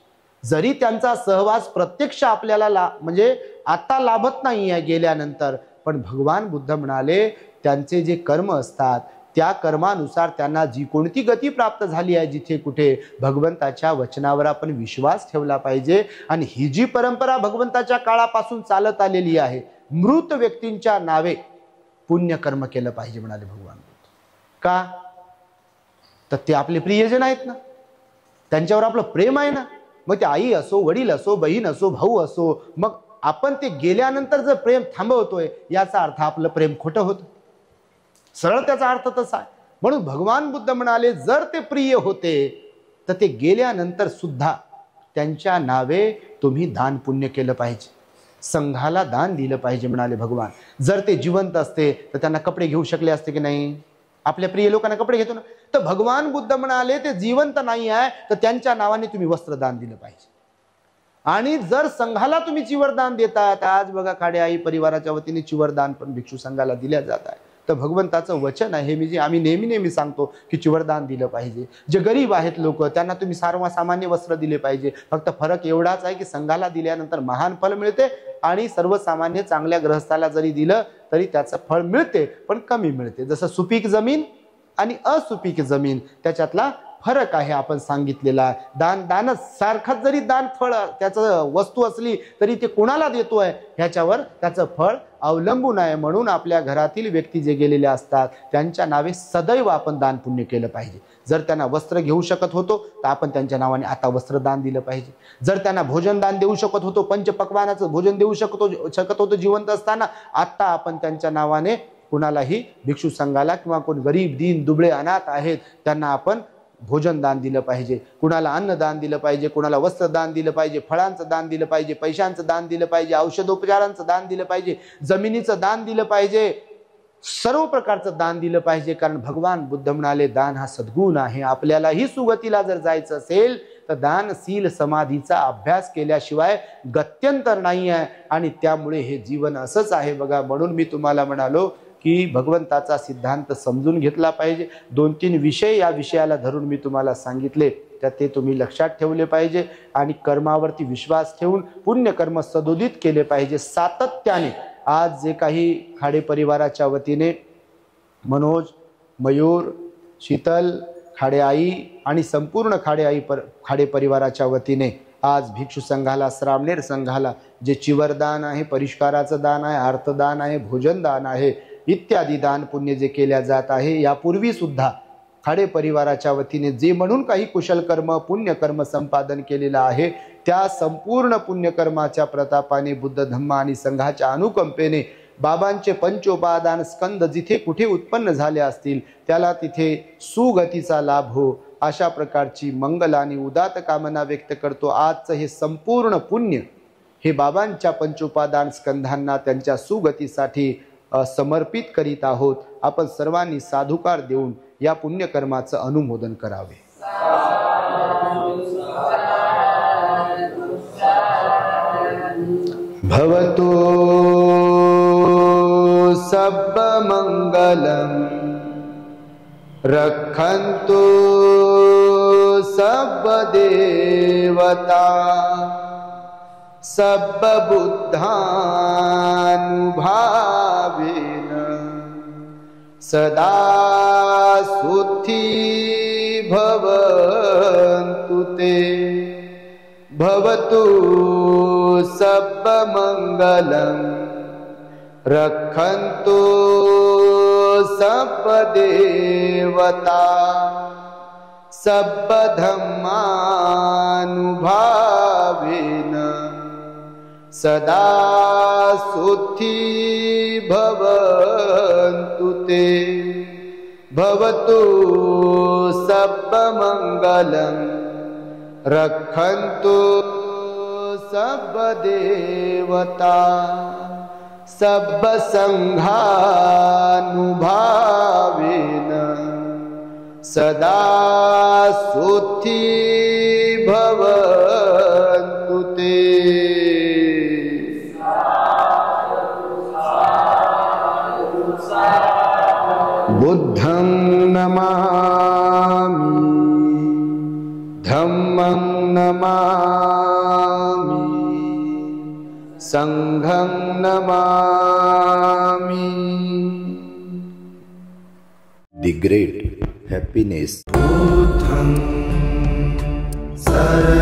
जरी त्यांचा सहवास प्रत्यक्ष आपल्याला म्हणजे आता लाभत नाही आहे गेल्यानंतर, पण भगवान बुद्ध म्हणाले त्यांचे जे कर्म असतात त्या कर्मानुसार त्यांना जी कोणती गती प्राप्त झाली आहे जिथे कुठे, भगवंताच्या वचनावर आपण विश्वास ठेवला पाहिजे. आणि ही जी परंपरा भगवंताच्या काळापासून चालत आलेली आहे, मृत व्यक्तींच्या नावे पुण्यकर्म केलं पाहिजे म्हणाले भगवान. का? तर ते आपले प्रियजन आहेत ना, त्यांच्यावर आपलं प्रेम आहे ना. मग ते आई असो, वडील असो, बहीण असो, भाऊ असो, मग आपण ते गेल्यानंतर जर प्रेम थांबवतोय याचा अर्थ आपलं प्रेम खोटं होतं. सरळ त्याचा अर्थ तसा आहे. म्हणून भगवान बुद्ध म्हणाले जर ते प्रिय होते तर ते गेल्यानंतर सुद्धा त्यांच्या नावे तुम्ही दान पुण्य केलं पाहिजे, संघाला दान दिलं पाहिजे म्हणाले भगवान. जर ते जिवंत असते तर त्यांना कपडे घेऊ शकले असते की नाही? आपल्या प्रिय लोकांना कपडे घेतो ना. तर भगवान बुद्ध म्हणाले ते जिवंत नाही आहे तर त्यांच्या नावाने तुम्ही वस्त्रदान दिलं पाहिजे. आणि जर संघाला तुम्ही चिवरदान देतात, आज बघा खाडे आई परिवाराच्या वतीने चिवरदान पण भिक्षू संघाला दिल्या जात आहे. तर भगवंताचं वचन आहे मी जे आम्ही नेहमी सांगतो की चिवरदान दिलं पाहिजे. जे गरीब आहेत लोक त्यांना तुम्ही सर्वसामान्य वस्त्र दिले पाहिजे. फक्त फरक एवढाच आहे की संघाला दिल्यानंतर महान फल मिळते आणि सर्वसामान्य चांगल्या गृहस्थाला जरी दिलं तरी त्याचं फळ मिळते पण कमी मिळते. जसं सुपीक जमीन आणि असुपीक जमीन त्याच्यातला फरक आहे आपण सांगितलेला. दानच सारखंच जरी दान फळ त्याचं वस्तू असली तरी ते कोणाला देतोय ह्याच्यावर त्याचं फळ अवलंबून आहे. म्हणून आपल्या घरातील व्यक्ती जे गेलेले असतात त्यांच्या नावे सदैव आपण दान पुण्य केलं पाहिजे. जर त्यांना वस्त्र घेऊ शकत होतो तर आपण त्यांच्या नावाने आता वस्त्रदान दिलं पाहिजे. जर त्यांना भोजन दान देऊ शकत होतो, पंचपक्वानाचं भोजन देऊ शकत होतो जिवंत असताना, आता आपण त्यांच्या नावाने कुणालाही भिक्षू संघाला किंवा कोण गरीब दीन दुबळे अनाथ आहेत त्यांना आपण भोजन दान दिलं पाहिजे, कुणाला अन्नदान दिलं पाहिजे, कुणाला वस्त्रदान दिलं पाहिजे, फळांचं दान दिलं पाहिजे, पैशांचं दान दिलं पाहिजे, औषधोपचारांचं दान दिलं पाहिजे, जमिनीचं दान दिलं पाहिजे, सर्व प्रकारचं दान दिलं पाहिजे. कारण भगवान बुद्ध म्हणाले दान हा सद्गुण आहे. आपल्यालाही सुगतीला जर जायचं असेल तर दान शील समाधीचा अभ्यास केल्याशिवाय गत्यंतर नाही आहे. आणि त्यामुळे हे जीवन असंच आहे बघा. म्हणून मी तुम्हाला म्हणालो की भगवंताचा सिद्धांत समजून घेतला पाहिजे. 2-3 विषय या विषयाला धरून मी तुम्हाला सांगितले तर ते तुम्ही लक्षात ठेवले पाहिजे आणि कर्मावरती विश्वास ठेवून पुण्यकर्म सदोदित केले पाहिजे सातत्याने. आज जे काही खाडे परिवाराच्या वतीने मनोज, मयूर, शीतल, खाडे आई आणि संपूर्ण खाडे परिवाराच्या वतीने आज भिक्षू संघाला, श्रामणेर संघाला जे चिवरदान आहे, परिष्काराचं दान आहे, अर्थदान आहे, भोजन दान आहे इत्यादी दान पुण्य जे केल्या जात आहे, यापूर्वी सुद्धा खाडे परिवाराच्या वतीने जे म्हणून काही कुशल कर्म पुण्यकर्म संपादन केलेलं आहे त्या संपूर्ण पुण्यकर्माच्या प्रतापाने बुद्ध धम्म आणि संघाच्या अनुकंपेने बाबांचे पंचोपादान स्कंद जिथे कुठे उत्पन्न झाले असतील त्याला तिथे सुगतीचा लाभ हो अशा प्रकारची मंगल आणि उदात कामना व्यक्त करतो. आजचं हे संपूर्ण पुण्य हे बाबांच्या पंचोपादान स्कंधांना त्यांच्या सुगतीसाठी समर्पित करीत आहोत. आपण सर्वांनी साधुकार देऊन या पुण्यकर्माचं अनुमोदन करावे. भवतो सब मंगलम रक्षन्तु सब देवता सब बुद्धानुभावेन सदा सुखी भवन्तु ते. भवतु सब मंगलम रक्षन्तु सब देवता सब धम्मानुभावेन सदा सुखी भवन्तु ते. भवतु सब मंगलम रक्षन्तु सब देवता सब संघानुभावेन सदा सुखी भवन्तु ते। बुद्धं नमामि धम्मं नमामि संघं नमामि। The great happiness. बुद्धं शरणं